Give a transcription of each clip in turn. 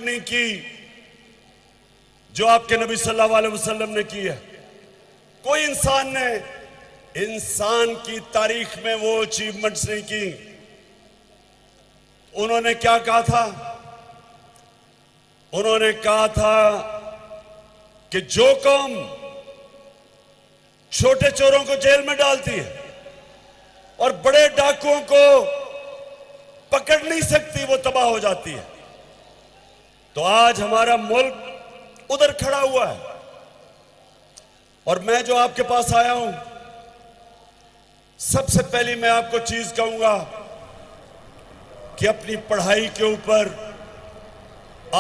نہیں کی جو آپ کے نبی صلی اللہ علیہ وسلم نے کی ہے. کوئی انسان نے انسان کی تاریخ میں وہ اچیومنٹس نہیں کی. انہوں نے کیا کہا تھا؟ انہوں نے کہا تھا کہ جو قوم چھوٹے چوروں کو جیل میں ڈالتی ہے اور بڑے ڈاکوؤں کو پکڑ نہیں سکتی وہ تباہ ہو جاتی ہے. تو آج ہمارا ملک ادھر کھڑا ہوا ہے. اور میں جو آپ کے پاس آیا ہوں، سب سے پہلی میں آپ کو چیز کہوں گا کہ اپنی پڑھائی کے اوپر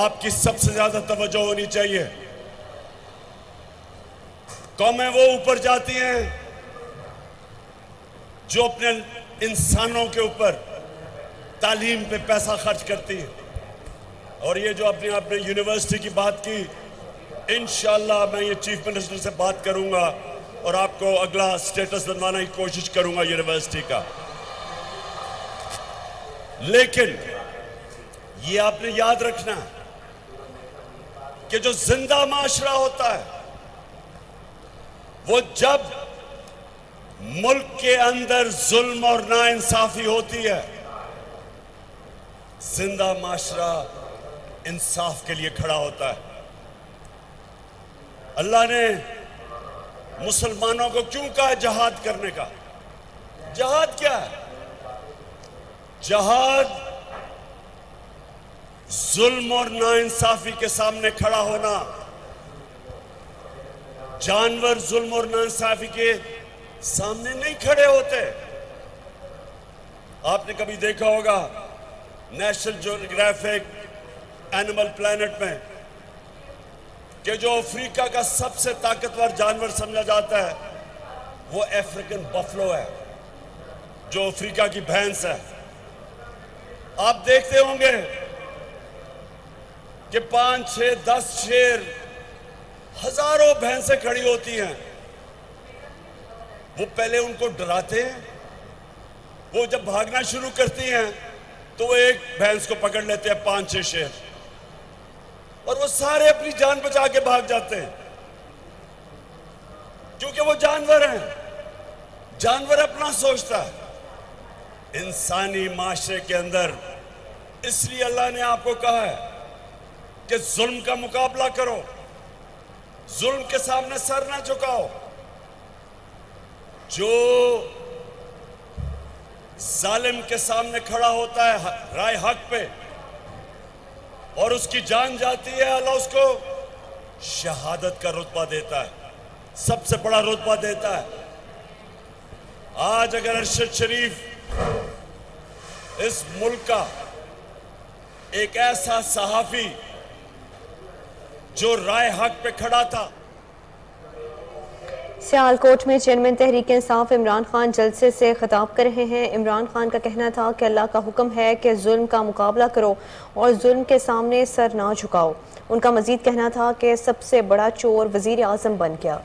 آپ کی سب سے زیادہ توجہ ہونی چاہیے. قومیں وہ اوپر جاتی ہیں جو اپنے انسانوں کے اوپر تعلیم پہ پیسہ خرچ کرتی ہیں. اور یہ جو آپ نے یونیورسٹی کی بات کی، انشاءاللہ میں یہ چیف منسٹر سے بات کروں گا اور آپ کو اگلا سٹیٹس دلوانے کی کوشش کروں گا یونیورسٹی کا. لیکن یہ آپ نے یاد رکھنا کہ جو زندہ معاشرہ ہوتا ہے وہ جب ملک کے اندر ظلم اور ناانصافی ہوتی ہے، زندہ معاشرہ انصاف کے لیے کھڑا ہوتا ہے. اللہ نے مسلمانوں کو کیوں کہا جہاد کرنے کا؟ جہاد کیا ہے؟ جہاد ظلم اور ناانصافی کے سامنے کھڑا ہونا. جانور ظلم اور ناانصافی کے سامنے نہیں کھڑے ہوتے. آپ نے کبھی دیکھا ہوگا نیشنل جیوگرافک اینیمل پلانٹ میں کہ جو افریقہ کا سب سے طاقتور جانور سمجھا جاتا ہے وہ افریقن بفلو ہے، جو افریقہ کی بھینس ہے. آپ دیکھتے ہوں گے کہ 5, 6, 10 شیر، ہزاروں بھینسیں کھڑی ہوتی ہیں. وہ پہلے ان کو ڈراتے ہیں. وہ جب بھاگنا شروع کرتی ہیں تو وہ ایک بھینس کو پکڑ لیتے ہیں 5, 6 شیر، اور وہ سارے اپنی جان بچا کے بھاگ جاتے ہیں کیونکہ وہ جانور ہیں. جانور اپنا سوچتا ہے. انسانی معاشرے کے اندر اس لیے اللہ نے آپ کو کہا ہے کہ ظلم کا مقابلہ کرو، ظلم کے سامنے سر نہ جھکاؤ. جو ظالم کے سامنے کھڑا ہوتا ہے رائے حق پہ اور اس کی جان جاتی ہے، اللہ اس کو شہادت کا رتبہ دیتا ہے، سب سے بڑا رتبہ دیتا ہے. آج اگر ارشد شریف اس ملک کا ایک ایسا صحافی جو رائے حق پہ کھڑا تھا. سیالکوٹ میں چیئرمین تحریک انصاف عمران خان جلسے سے خطاب کر رہے ہیں. عمران خان کا کہنا تھا کہ اللہ کا حکم ہے کہ ظلم کا مقابلہ کرو اور ظلم کے سامنے سر نہ جھکاؤ. ان کا مزید کہنا تھا کہ سب سے بڑا چور وزیر اعظم بن گیا.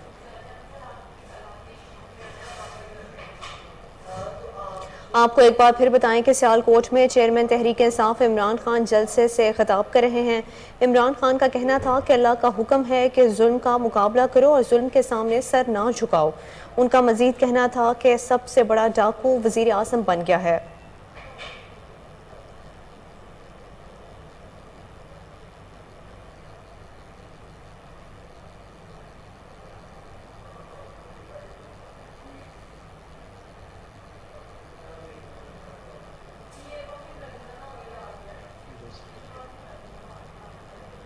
آپ کو ایک بار پھر بتائیں کہ سیالکوٹ میں چیئرمین تحریک انصاف عمران خان جلسے سے خطاب کر رہے ہیں. عمران خان کا کہنا تھا کہ اللہ کا حکم ہے کہ ظلم کا مقابلہ کرو اور ظلم کے سامنے سر نہ جھکاؤ. ان کا مزید کہنا تھا کہ سب سے بڑا ڈاکو وزیر اعظم بن گیا ہے.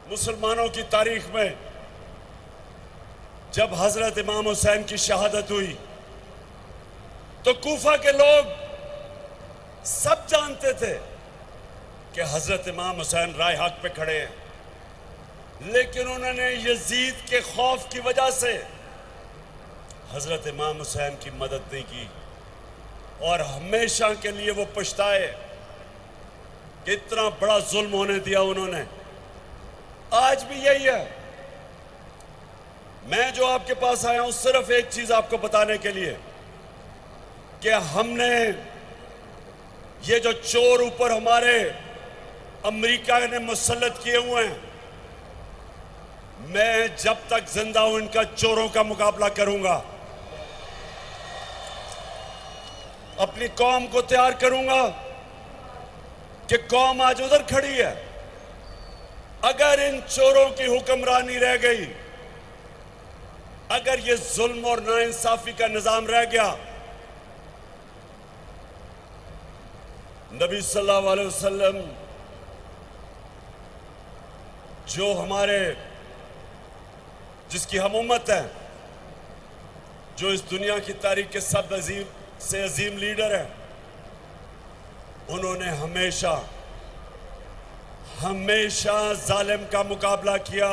مسلمانوں کی تاریخ میں جب حضرت امام حسین کی شہادت ہوئی تو کوفہ کے لوگ سب جانتے تھے کہ حضرت امام حسین رائے حق پہ کھڑے ہیں، لیکن انہوں نے یزید کے خوف کی وجہ سے حضرت امام حسین کی مدد نہیں کی اور ہمیشہ کے لیے وہ پچھتائے کہ اتنا بڑا ظلم ہونے دیا انہوں نے. آج بھی یہی ہے. میں جو آپ کے پاس آیا ہوں صرف ایک چیز آپ کو بتانے کے لیے کہ ہم نے یہ جو چور اوپر ہمارے امریکہ نے مسلط کیے ہوئے ہیں، میں جب تک زندہ ہوں ان کا چوروں کا مقابلہ کروں گا، اپنی قوم کو تیار کروں گا کہ قوم آج ادھر کھڑی ہے، اگر ان چوروں کی حکمرانی رہ گئی، اگر یہ ظلم اور ناانصافی کا نظام رہ گیا، نبی صلی اللہ علیہ وسلم جو ہمارے جس کی ہم امت ہیں، جو اس دنیا کی تاریخ کے سب سے عظیم لیڈر ہیں، انہوں نے ہمیشہ ظالم کا مقابلہ کیا۔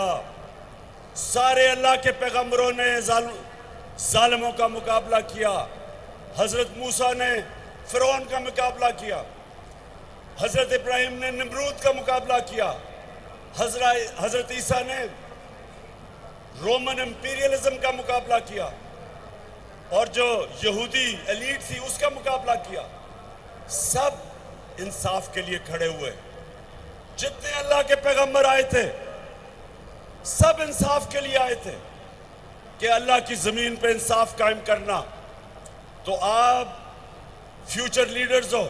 سارے اللہ کے پیغمبروں نے ظالموں کا مقابلہ کیا۔ حضرت موسیٰ نے فرعون کا مقابلہ کیا، حضرت ابراہیم نے نمرود کا مقابلہ کیا، حضرت عیسیٰ نے رومن امپیریلزم کا مقابلہ کیا، اور جو یہودی ایلیٹ تھی اس کا مقابلہ کیا۔ سب انصاف کے لیے کھڑے ہوئے، جتنے اللہ کے پیغمبر آئے تھے سب انصاف کے لیے آئے تھے کہ اللہ کی زمین پہ انصاف قائم کرنا۔ تو آپ فیوچر لیڈرز ہو،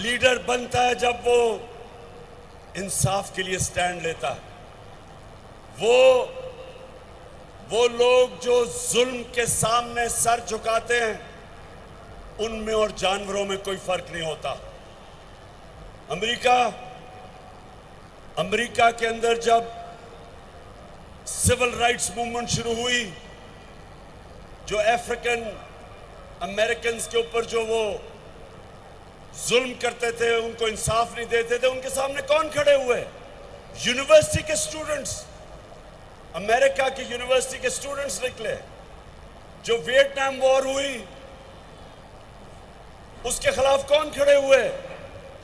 لیڈر بنتا ہے جب وہ انصاف کے لیے سٹینڈ لیتا ہے۔ وہ لوگ جو ظلم کے سامنے سر جھکاتے ہیں، ان میں اور جانوروں میں کوئی فرق نہیں ہوتا۔ امریکہ کے اندر جب سول رائٹس موومنٹ شروع ہوئی، جو افریقن امریکنز کے اوپر جو وہ ظلم کرتے تھے، ان کو انصاف نہیں دیتے تھے، ان کے سامنے کون کھڑے ہوئے؟ یونیورسٹی کے سٹوڈنٹس، امریکہ کی یونیورسٹی کے سٹوڈنٹس نکلے۔ جو ویتنام وار ہوئی اس کے خلاف کون کھڑے ہوئے؟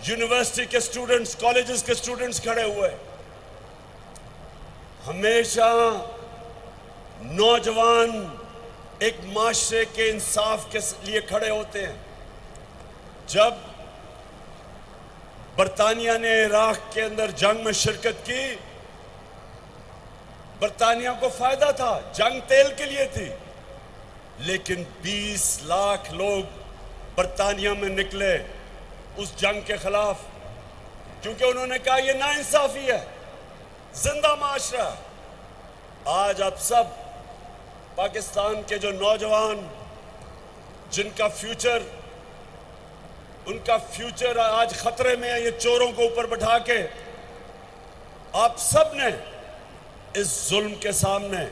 یونیورسٹی کے سٹوڈنٹس، کالجز کے سٹوڈنٹس کھڑے ہوئے۔ ہمیشہ نوجوان ایک معاشرے کے انصاف کے لیے کھڑے ہوتے ہیں۔ جب برطانیہ نے عراق کے اندر جنگ میں شرکت کی، برطانیہ کو فائدہ تھا، جنگ تیل کے لیے تھی، لیکن 20 لاکھ لوگ برطانیہ میں نکلے اس جنگ کے خلاف، کیونکہ انہوں نے کہا یہ ناانصافی ہے، زندہ معاشرہ۔ آج اب سب پاکستان کے جو نوجوان جن کا ان کا فیوچر آج خطرے میں ہے، یہ چوروں کو اوپر بٹھا کے آپ سب نے اس ظلم کے سامنے،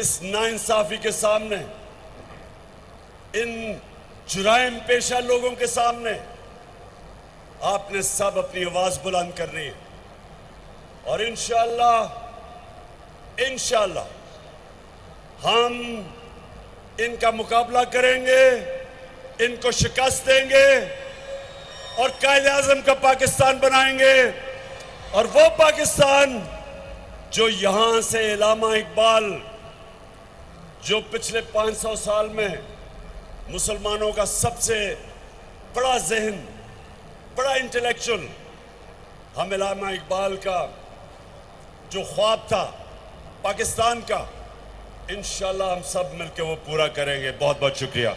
اس ناانصافی کے سامنے، ان جرائم پیشہ لوگوں کے سامنے آپ نے سب اپنی آواز بلند کرنی ہے، اور انشاءاللہ ہم ان کا مقابلہ کریں گے، ان کو شکست دیں گے، اور قائد اعظم کا پاکستان بنائیں گے، اور وہ پاکستان جو یہاں سے علامہ اقبال، جو پچھلے 500 سال میں مسلمانوں کا سب سے بڑا ذہن، بڑا انٹلیکچول، ہم علامہ اقبال کا جو خواب تھا پاکستان کا، انشاءاللہ ہم سب مل کے وہ پورا کریں گے۔ بہت بہت شکریہ۔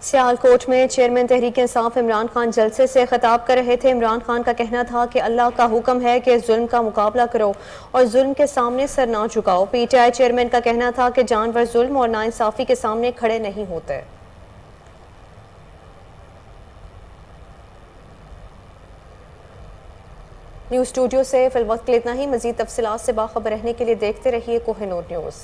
سیالکوٹ میں چیئرمین تحریک انصاف عمران خان جلسے سے خطاب کر رہے تھے۔ عمران خان کا کہنا تھا کہ اللہ کا حکم ہے کہ ظلم کا مقابلہ کرو اور ظلم کے سامنے سر نہ جھکاؤ۔ پی ٹی آئی چیئرمین کا کہنا تھا کہ جانور ظلم اور ناانصافی کے سامنے کھڑے نہیں ہوتے۔ نیوز اسٹوڈیو سے فی الوقت اتنا ہی۔ مزید تفصیلات سے باخبر رہنے کے لیے دیکھتے رہیے کوہ نور نیوز۔